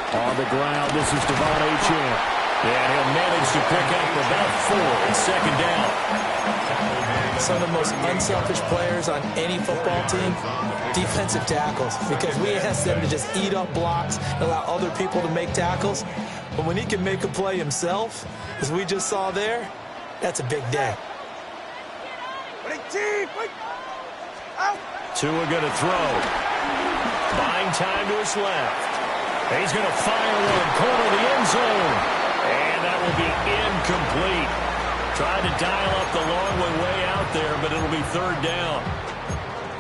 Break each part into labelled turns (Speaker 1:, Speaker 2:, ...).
Speaker 1: On the ground, this is Devon Achane. And he'll manage to pick up about 4 and second down.
Speaker 2: Some of the most unselfish players on any football team, defensive tackles, because we ask them to just eat up blocks and allow other people to make tackles. But when he can make a play himself, as we just saw there, that's a big day.
Speaker 1: Tua going to throw. Buying time to his left. He's going to fire one, corner of the end zone. And that will be incomplete. Tried to dial up the long way out there, but it'll be third down.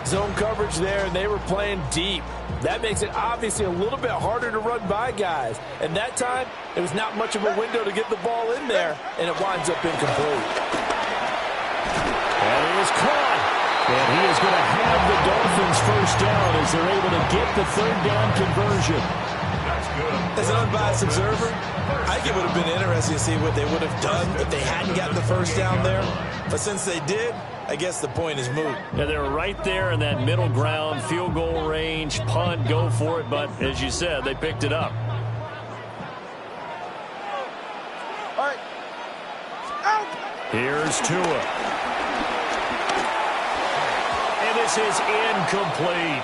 Speaker 3: Zone coverage there, and they were playing deep. That makes it obviously a little bit harder to run by guys. And that time, it was not much of a window to get the ball in there, and it winds up incomplete.
Speaker 1: And he is caught. And he is going to have the Dolphins first down as they're able to get the third down conversion.
Speaker 2: As an unbiased observer, I think it would have been interesting to see what they would have done if they hadn't gotten the first down there. But since they did, I guess the point is moot.
Speaker 1: Yeah, they were right there in that middle ground, field goal range, punt, go for it. But as you said, they picked it up.
Speaker 4: All right. Out.
Speaker 1: Here's Tua. And this is incomplete.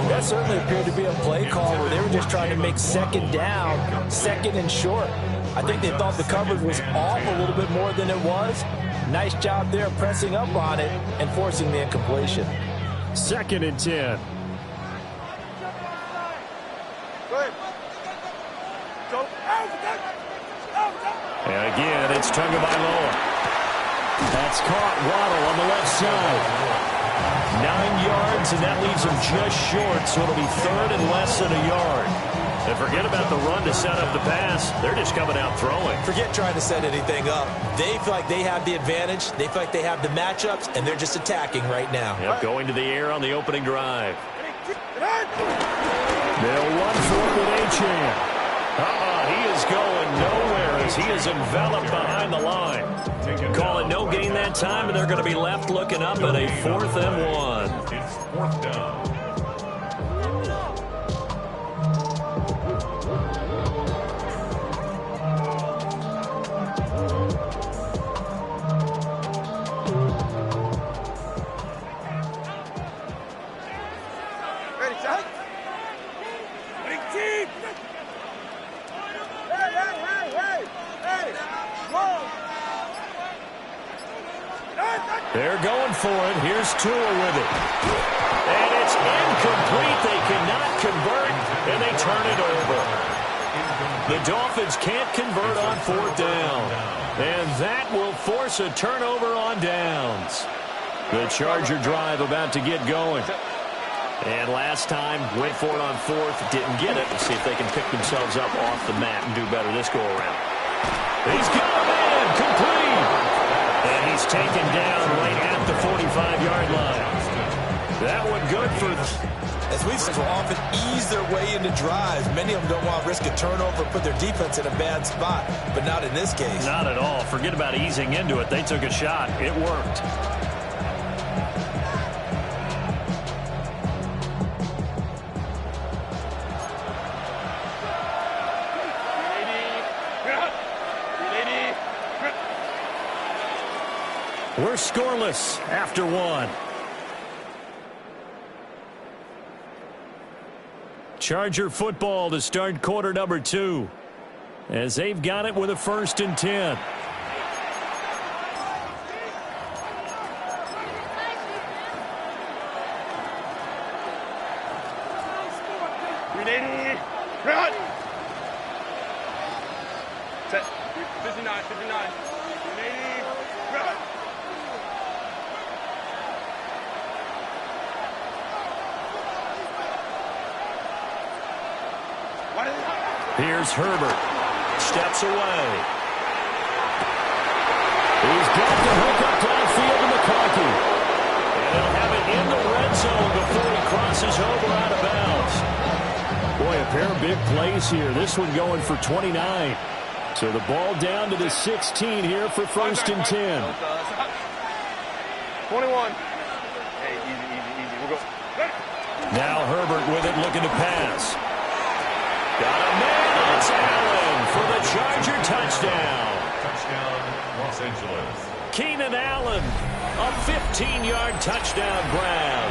Speaker 3: That certainly appeared to be a play call where they were just trying to make second down, second and short. I think they thought the coverage was off a little bit more than it was. Nice job there pressing up on it and forcing the incompletion.
Speaker 1: 2nd and 10.
Speaker 4: Go ahead. Go.
Speaker 1: And again, it's Tagovailoa. That's caught. Waddle on the left side. 9 yards, and that leaves him just short, so it'll be third and less than a yard. And forget about the run to set up the pass. They're just coming out throwing.
Speaker 2: Forget trying to set anything up. They feel like they have the advantage. They feel like they have the matchups, and they're just attacking right now.
Speaker 1: Yep, going to the air on the opening drive. They'll run for it with Achane. He is going nowhere as he is enveloped behind the line. Calling no gain that time, and they're going to be left looking up at a 4th and 1.
Speaker 5: It's 4th down.
Speaker 4: Ready, set. Big team. Hey. Whoa.
Speaker 1: They're going for it. Here's Tua with it. And it's incomplete. They cannot convert, and they turn it over. The Dolphins can't convert on 4th down. And that will force a turnover on downs. The Charger drive about to get going. And last time, went for it on 4th, didn't get it. Let's see if they can pick themselves up off the mat and do better this go-around. He's got a man, complete. And he's taken down right at the 45-yard line. That one good for...
Speaker 2: As we've said, will often ease their way into drives. Many of them don't want to risk a turnover, put their defense in a bad spot, but not in this case.
Speaker 1: Not at all. Forget about easing into it. They took a shot. It worked. We're scoreless after 1. Charger football to start quarter number 2. As they've got it with a 1st and 10.
Speaker 4: Ready. Run. Set. 59. Ready. Run.
Speaker 1: Here's Herbert. Steps away. He's got the hook up downfield to McCarthy. And he'll have it in the red zone before he crosses over out of bounds. Boy, a pair of big plays here. This one going for 29. So the ball down to the 16 here for 1st and 10.
Speaker 4: 21. Hey, easy. We'll go.
Speaker 1: Now Herbert with it, looking to pass. Got a man. It's Allen for the Charger touchdown.
Speaker 5: Touchdown, Los Angeles.
Speaker 1: Keenan Allen, a 15-yard touchdown grab.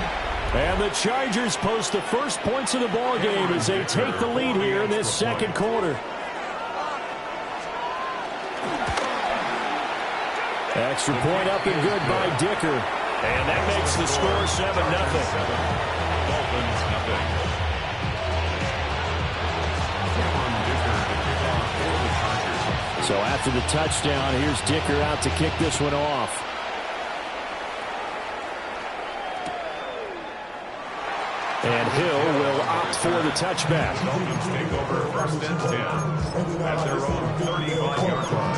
Speaker 6: And the Chargers post the first points of the ball game as they take the lead here in this second quarter. Extra point up and good by Dicker.
Speaker 1: And that makes the score 7-0.
Speaker 5: Dolphins, nothing.
Speaker 6: So after the touchdown, here's Dicker out to kick this one off. And Hill will opt for the touchback.
Speaker 5: Dolphins take over first and 10 at their own 35-yard line.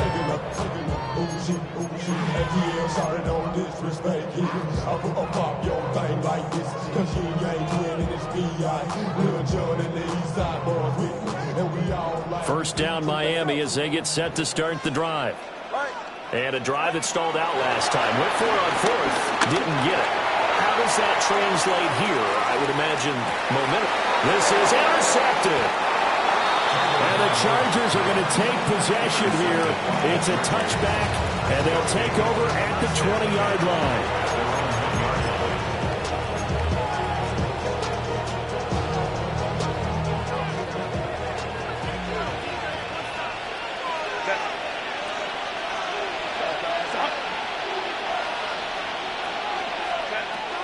Speaker 1: First down Miami as they get set to start the drive. And a drive that stalled out last time. Went for it on fourth. Didn't get it. How does that translate here? I would imagine momentum. This is intercepted.
Speaker 6: And the Chargers are going to take possession here. It's a touchback, and they'll take over at the 20-yard line.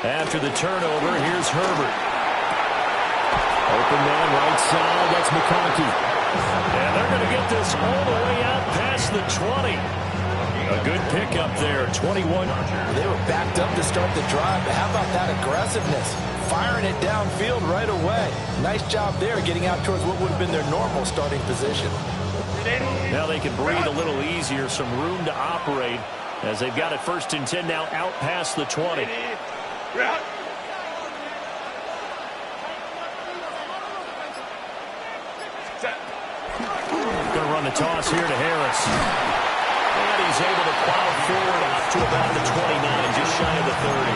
Speaker 1: After the turnover, here's Herbert.
Speaker 6: Open man right side, that's McConkey.
Speaker 1: And they're going to get this all the way out past the 20. A good pickup there, 21.
Speaker 2: They were backed up to start the drive, but how about that aggressiveness? Firing it downfield right away. Nice job there getting out towards what would have been their normal starting position.
Speaker 1: Now they can breathe a little easier, some room to operate as they've got it first and 10 now out past the 20. Going to run the toss here to Harris. And he's able to plow forward out to about the 29, just shy of the 30.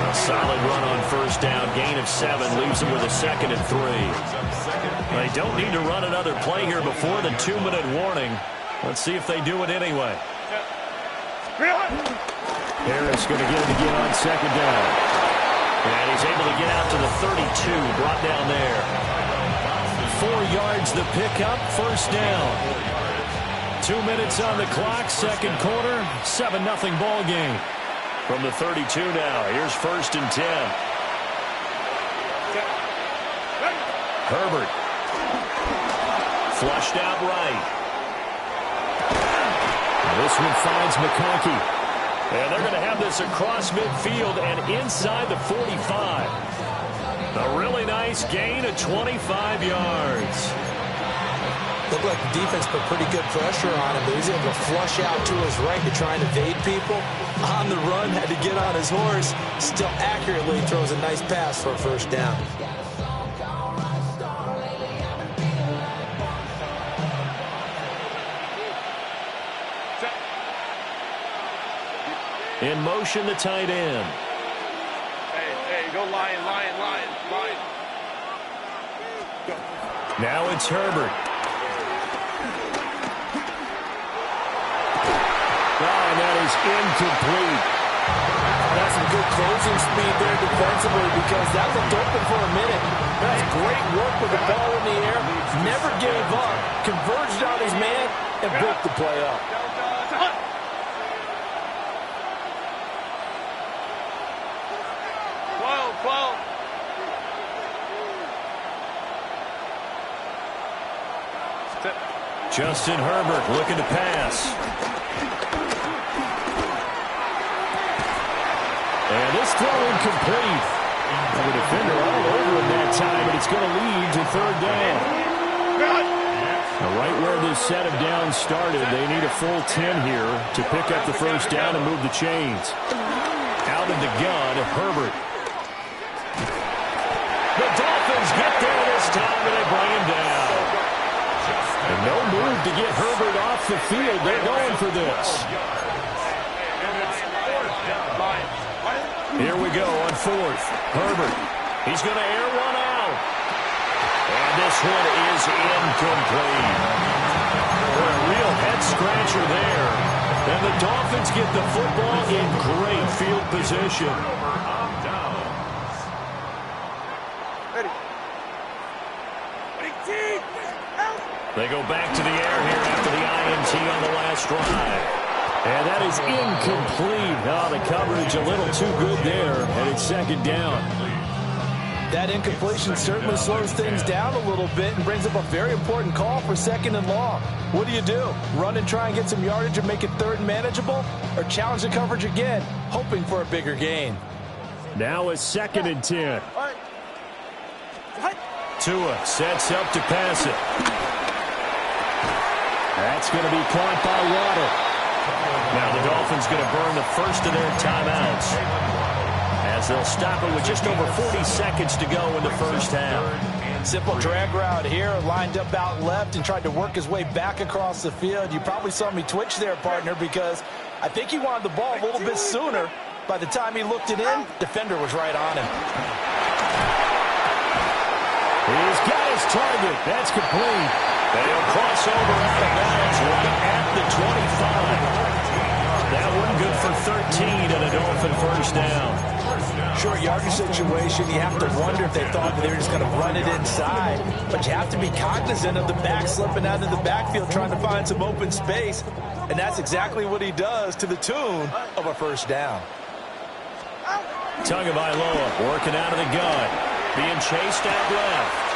Speaker 1: A solid run on first down. Gain of 7 leaves him with a second and 3. They don't need to run another play here before the 2-minute warning. Let's see if they do it anyway.
Speaker 6: Harris going to get it again on second down.
Speaker 1: And he's able to get out to the 32, brought down there. 4 yards the pickup, first down. 2 minutes on the clock, second quarter, 7-0 ball game. From the 32 now, here's first and 10. Herbert. Flushed out right.
Speaker 6: This one finds McConkey.
Speaker 1: And they're going to have this across midfield and inside the 45. A really nice gain of 25 yards.
Speaker 2: Looked like the defense put pretty good pressure on him, but he's able to flush out to his right to try and evade people. On the run, had to get on his horse. Still accurately throws a nice pass for a first down.
Speaker 1: In motion, the tight end.
Speaker 4: Hey, go Lion. Go.
Speaker 1: Now it's Herbert.
Speaker 6: And that is incomplete.
Speaker 3: That's some good closing speed there defensively because that looked open for a minute. That's great work with the ball in the air. Never gave up. Converged on his man and broke the play up.
Speaker 1: Justin Herbert looking to pass.
Speaker 6: And this throw incomplete. The defender all over him that time, but it's going to lead to third down. Now, right where this set of downs started, they need a full 10 here to pick up the first down and move the chains.
Speaker 1: Out of the gun, Herbert. The Dolphins get there this time, and they bring him down.
Speaker 6: And no move to get Herbert off the field. They're going for this.
Speaker 1: Here we go on fourth. Herbert. He's going to air one out. And this one is incomplete. For a real head-scratcher there. And the Dolphins get the football in great field position. They go back to the air here after the INT on the last drive.
Speaker 6: And that is incomplete. Oh, the coverage a little too good there, and it's second down.
Speaker 3: That incompletion certainly slows things down a little bit and brings up a very important call for second and long. What do? Run and try and get some yardage and make it third and manageable? Or challenge the coverage again, hoping for a bigger gain?
Speaker 6: Now a 2nd and 10.
Speaker 1: Tua sets up to pass it.
Speaker 6: That's going to be caught by Waddle.
Speaker 1: Now the Dolphins going to burn the first of their timeouts as they'll stop it with just over 40 seconds to go in the first half.
Speaker 3: Simple drag route here, lined up out left and tried to work his way back across the field. You probably saw me twitch there, partner, because I think he wanted the ball a little bit sooner. By the time he looked it in, defender was right on him.
Speaker 6: He's got his target. That's complete.
Speaker 1: They'll cross over out of bounds right at the 25. That one good for 13 and a Dolphin first down.
Speaker 3: Short yardage situation, you have to wonder if they thought they were just going to run it inside. But you have to be cognizant of the back slipping out of the backfield trying to find some open space. And that's exactly what he does to the tune of a first down.
Speaker 1: Tagovailoa working out of the gun. Being chased out left.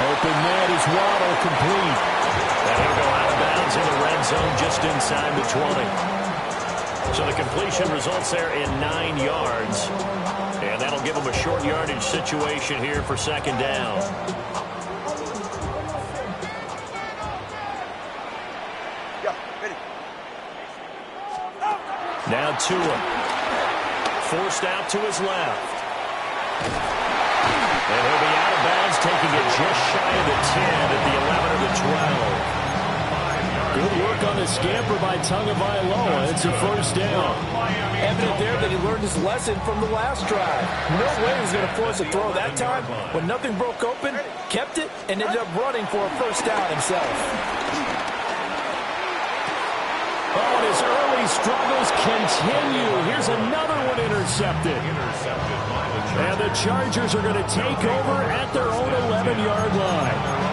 Speaker 6: Open man is Waddle, complete.
Speaker 1: That'll go out of bounds in the red zone just inside the 20. So the completion results there in 9 yards. And that'll give them a short yardage situation here for second down. Now Tua. Forced out to his left. And he'll be out of bounds, taking it just shy of the 10 at the 11 or the 12.
Speaker 6: Good work on the scamper by Tagovailoa. It's a first down.
Speaker 3: Evident there that he learned his lesson from the last drive. No way he was going to force a throw that time. When nothing broke open, kept it, and ended up running for a first down himself.
Speaker 6: Oh, and his early struggles continue. Here's another one intercepted. And the Chargers are going to take over at their own 11-yard line.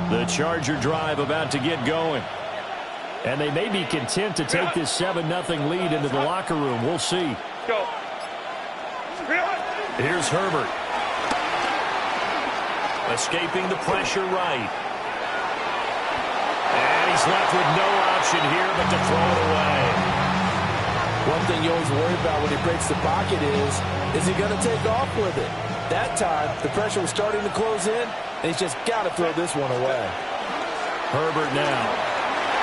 Speaker 6: The Charger drive about to get going. And they may be content to take this 7-0 lead into the locker room. We'll see.
Speaker 4: Go.
Speaker 1: Here's Herbert. Escaping the pressure right. And he's left with no option here but to throw it away.
Speaker 3: One thing you always worry about when he breaks the pocket is he going to take off with it? That time, the pressure was starting to close in, and he's just got to throw this one away.
Speaker 6: Herbert now.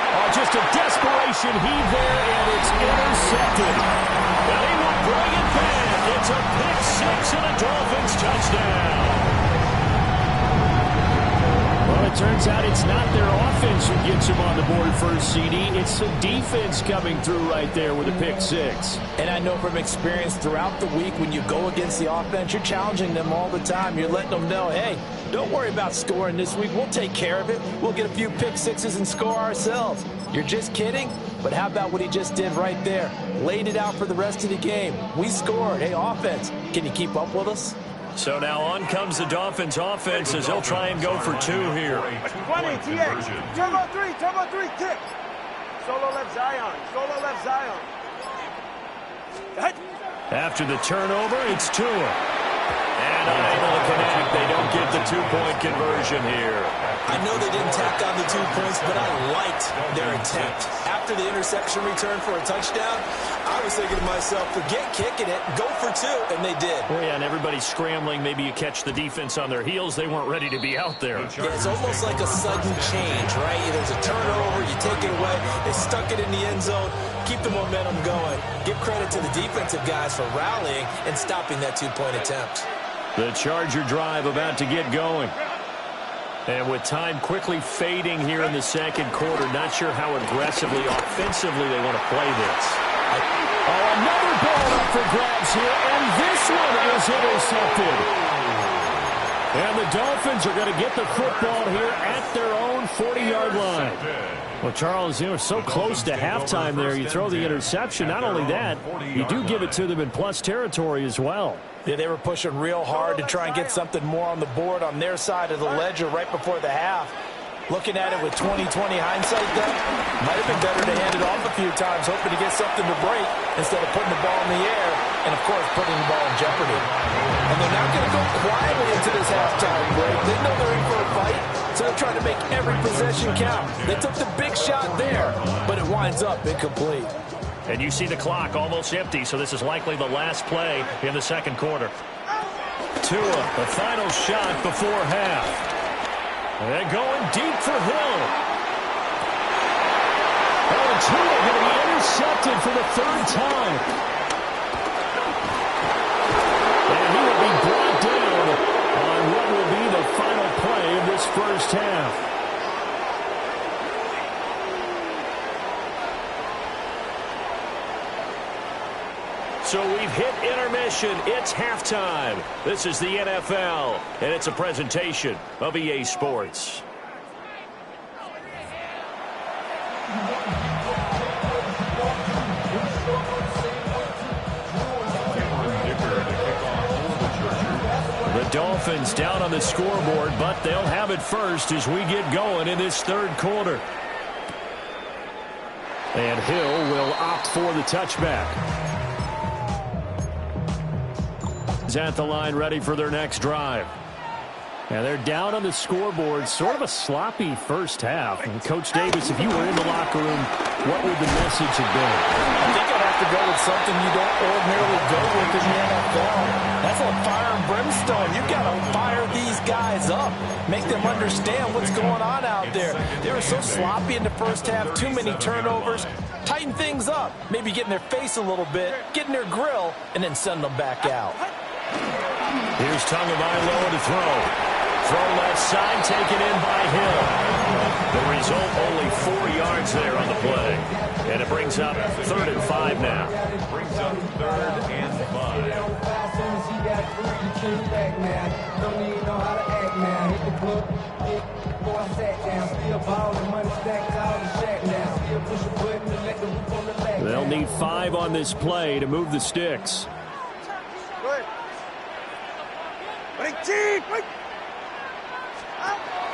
Speaker 6: Oh, just a desperation heave there, and it's intercepted.
Speaker 1: And he will bring it back. It's a pick six and a Dolphins touchdown.
Speaker 6: Well, it turns out it's not their offense who gets him on the board first, CD. It's the defense coming through right there with a pick six.
Speaker 3: And I know from experience throughout the week when you go against the offense, you're challenging them all the time. You're letting them know, hey, don't worry about scoring this week. We'll take care of it. We'll get a few pick sixes and score ourselves. You're just kidding? But how about what he just did right there? Laid it out for the rest of the game. We scored. Hey, offense, can you keep up with us?
Speaker 1: So now on comes the Dolphins offense as they'll try and go for two here.
Speaker 4: 20, TX. Turbo 3, kick. Solo left Zion.
Speaker 1: After the turnover, it's Tua. And unable to connect. They don't get the two-point conversion here.
Speaker 2: I know they didn't tack on the 2 points, but I liked their attempt. After after the interception return for a touchdown, I was thinking to myself, forget kicking it, go for 2, and they did.
Speaker 1: Oh, yeah, and everybody's scrambling. Maybe you catch the defense on their heels. They weren't ready to be out there.
Speaker 2: Yeah, it's almost like a sudden change, right? There's a turnover, you take it away, they stuck it in the end zone, keep the momentum going. Give credit to the defensive guys for rallying and stopping that 2-point attempt.
Speaker 1: The Charger drive about to get going. And with time quickly fading here in the second quarter, not sure how aggressively, offensively they want to play this.
Speaker 6: Oh, another ball up for grabs here, and this one is intercepted. And the Dolphins are going to get the football here at their own 40-yard line. Well, Charles, you were so close to halftime there. You throw the interception. Not only that, you do give it to them in plus territory as well.
Speaker 3: Yeah, they were pushing real hard to try and get something more on the board on their side of the ledger right before the half. Looking at it with 20/20 hindsight, though, might have been better to hand it off a few times, hoping to get something to break instead of putting the ball in the air and, of course, putting the ball in jeopardy. And they're not going to go quietly into this halftime break. They know they're in for a fight, so they're trying to make every possession count. They took the big shot there, but it winds up incomplete.
Speaker 1: And you see the clock almost empty, so this is likely the last play in the second quarter. Tua, the final shot before half. And going deep for Hill. Oh, and Tua going to be intercepted for the 3rd time. And he will be brought down on what will be the final play of this first half. So we've hit intermission. It's halftime. This is the NFL, and it's a presentation of EA Sports. The Dolphins down on the scoreboard, but they'll have it first as we get going in this 3rd quarter. And Hill will opt for the touchback. At the line, ready for their next drive. And they're down on the scoreboard. Sort of a sloppy first half. And Coach Davis, if you were in the locker room, what would the message have been?
Speaker 3: I think I'd have to go with something you don't ordinarily go with in the NFL. That's like fire and brimstone. You've got to fire these guys up. Make them understand what's going on out there. They were so sloppy in the first half. Too many turnovers. Tighten things up. Maybe get in their face a little bit. Get in their grill. And then send them back out.
Speaker 1: Here's Tagovailoa to throw. Throw left side, taken in by Hill. The result, only 4 yards there on the play. And it brings up 3rd and 5 now.
Speaker 5: Brings up 3rd and
Speaker 6: 5. They'll need 5 on this play to move the sticks.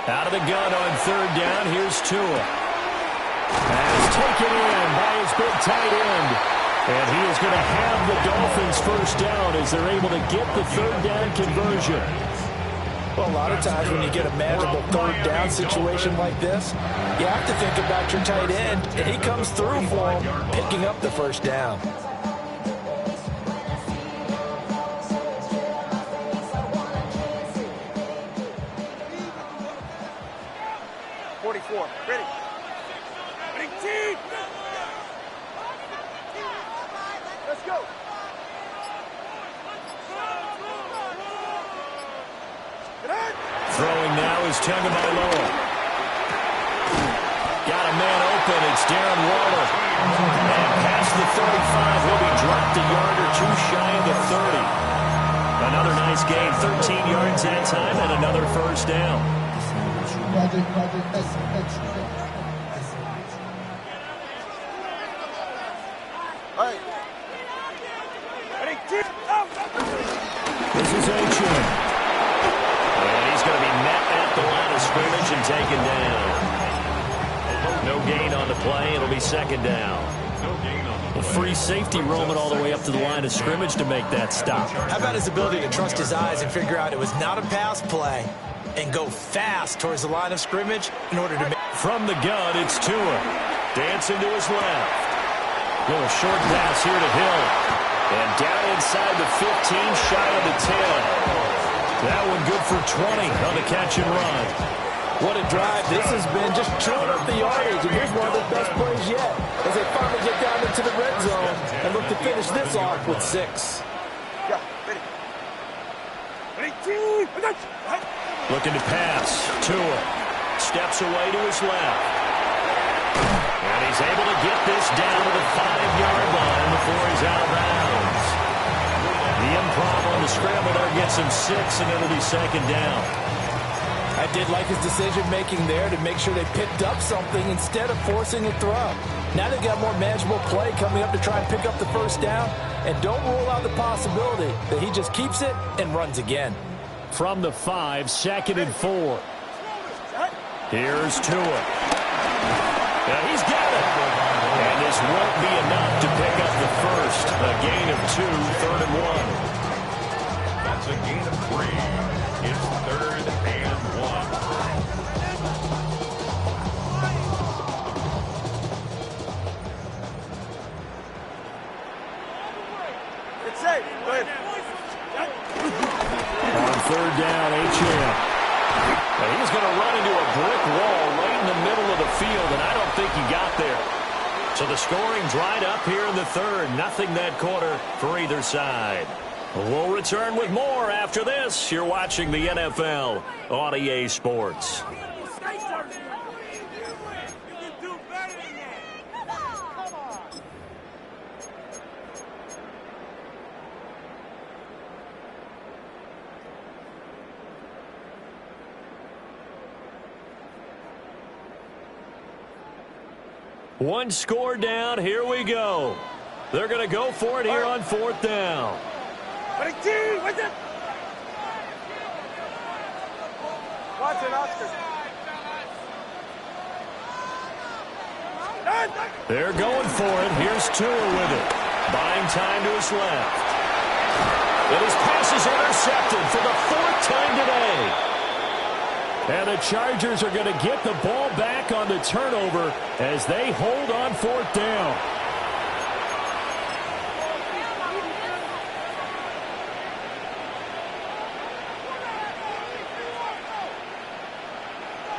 Speaker 1: Out of the gun on 3rd down. Here's Tua. That's taken in by his big tight end. And he is going to have the Dolphins first down as they're able to get the 3rd down conversion.
Speaker 3: Well, a lot of times when you get a manageable 3rd down situation like this, you have to think about your tight end, and he comes through for him, picking up the first down.
Speaker 4: 44. Ready. Ready, team. Let's go.
Speaker 1: Throwing now is Tagovailoa. Got a man open. It's Darren Waller. And past the 35, he'll be dropped a yard or 2 shy of the 30. Another nice gain, 13 yards that time, and another first down. This is Achin. And he's going to be met at the line of scrimmage and taken down. No gain on the play. It'll be 2nd down. A free safety roaming all the way up to the line of scrimmage to make that stop.
Speaker 2: How about his ability to trust his eyes and figure out it was not a pass play and go fast towards the line of scrimmage in order to make...
Speaker 1: From the gun, it's Tua. Dancing to his left. Little short pass here to Hill. And down inside the 15, shy of the 10. That one good for 20 on the catch and run.
Speaker 3: What a drive this has been, just chewing up the yardage. And here's one of the best plays yet as they finally get down into the red zone and look to finish this off with 6.
Speaker 1: Looking to pass. Tua steps away to his left. And he's able to get this down to the 5-yard line before he's out of bounds. The improv on the scramble there gets him 6, and it'll be second down.
Speaker 3: I did like his decision-making there to make sure they picked up something instead of forcing a throw. Now they've got more manageable play coming up to try and pick up the first down, and don't rule out the possibility that he just keeps it and runs again.
Speaker 6: From the 5, 2nd and 4.
Speaker 1: Here's Tua. Yeah, he's got it. And this won't be enough to pick up the first. A gain of 2, 3rd and 1.
Speaker 5: That's a gain of 3. It's 3rd and 1.
Speaker 4: It's safe. Go ahead.
Speaker 6: On 3rd down, H.M.
Speaker 1: And he's going to run into a brick wall right in the middle of the field, and I don't think he got there. So the scoring dried up here in the 3rd. Nothing that quarter for either side. We'll return with more after this. You're watching the NFL on EA Sports. One score down. Here we go. They're going to go for it here on 4th down.
Speaker 4: Watch it, Oscar.
Speaker 1: They're going for it. Here's Tua with it. Buying time to his left. And his pass is intercepted for the 4th time today.
Speaker 6: And the Chargers are going to get the ball back on the turnover as they hold on 4th down.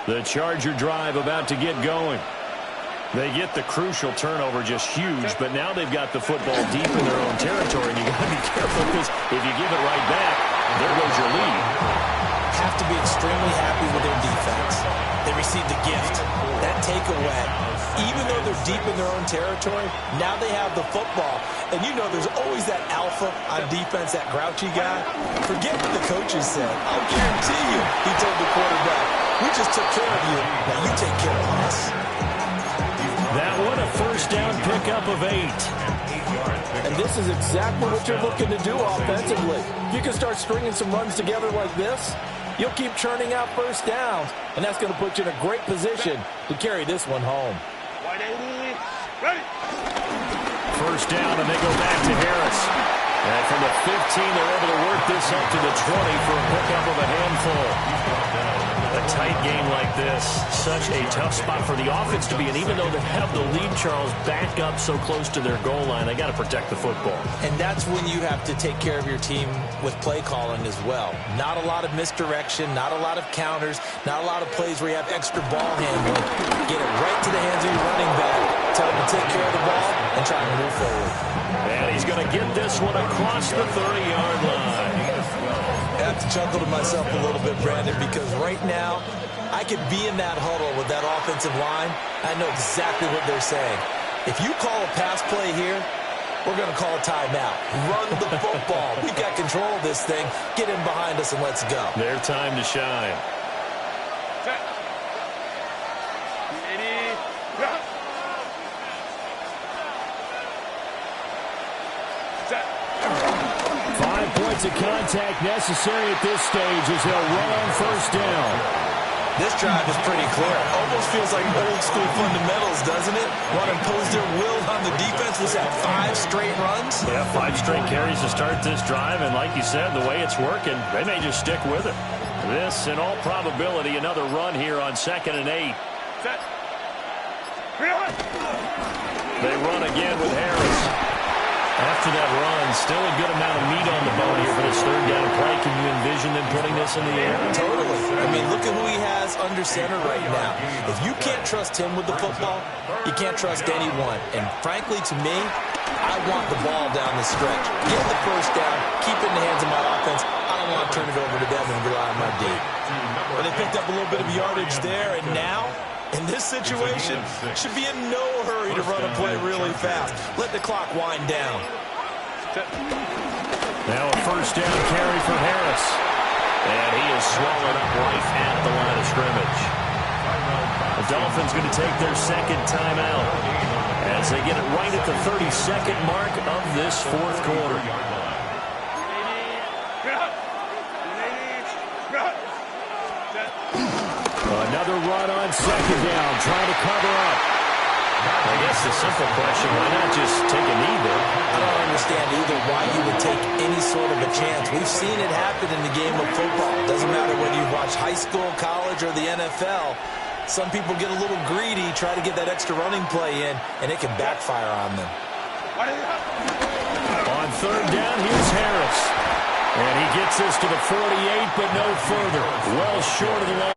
Speaker 6: The Charger drive about to get going. They get the crucial turnover, just huge, but now they've got the football deep in their own territory, and you got to be careful because if you give it right back, there goes your lead.
Speaker 2: Have to be extremely happy with their defense. They received a gift. That takeaway, even though they're deep in their own territory, now they have the football. And you know there's always that alpha on defense, that grouchy guy. Forget what the coaches said. I'll guarantee you, he told the quarterback, we just took care of you. Now you take care of us.
Speaker 1: That one a 1st down pickup of 8.
Speaker 3: And this is exactly what you're looking to do offensively. You can start stringing some runs together like this. You'll keep churning out 1st downs, and that's going to put you in a great position to carry this one home.
Speaker 1: 1st down, and they go back to Harris. And from the 15, they're able to work this up to the 20 for a pickup of a handful. A tight game like this, such a tough spot for the offense to be in. Even though they have the lead, Charles, back up so close to their goal line, they got to protect the football.
Speaker 2: And that's when you have to take care of your team with play calling as well. Not a lot of misdirection, not a lot of counters, not a lot of plays where you have extra ball handling. Get it right to the hands of your running back, tell him to take care of the ball, and try to move forward.
Speaker 1: And he's going to get this one across the 30-yard line.
Speaker 2: I have to chuckle to myself a little bit, Brandon, because right now I could be in that huddle with that offensive line. I know exactly what they're saying. If you call a pass play here, we're going to call a timeout. Run the football. We've got control of this thing. Get in behind us and let's go.
Speaker 1: Their time to shine.
Speaker 6: Of contact necessary at this stage as they'll run on 1st down.
Speaker 2: This drive is pretty clear. Almost feels like old school fundamentals, doesn't it? Want to impose their will on the defense. Was that 5 straight runs?
Speaker 1: Yeah, 5 straight carries to start this drive, and like you said, the way it's working, they may just stick with it. This, in all probability, another run here on 2nd and 8. They run again with Harris. After that run, still a good amount of meat on the bone here for this third down play. Can you envision them putting this in the air?
Speaker 2: Totally. I mean, look at who he has under center right now. If you can't trust him with the football, you can't trust anyone. And frankly, to me, I want the ball down the stretch. Get the first down, keep it in the hands of my offense. I don't want to turn it over to them and rely on my D. But they picked up a little bit of yardage there, and now, in this situation, should be in no hurry to run a play really fast. Let the clock wind down.
Speaker 1: Now a first down carry for Harris. And he is swallowed up right at the line of scrimmage. The Dolphins going to take their second timeout as they get it right at the 32nd mark of this fourth quarter. Another run on second down, trying to cover up. I guess the simple question, why not just take a knee there?
Speaker 2: I don't understand either why you would take any sort of a chance. We've seen it happen in the game of football. Doesn't matter whether you watch high school, college, or the NFL. Some people get a little greedy, try to get that extra running play in, and it can backfire on them.
Speaker 1: On third down, here's Harris. And he gets this to the 48, but no further. Well short of the line.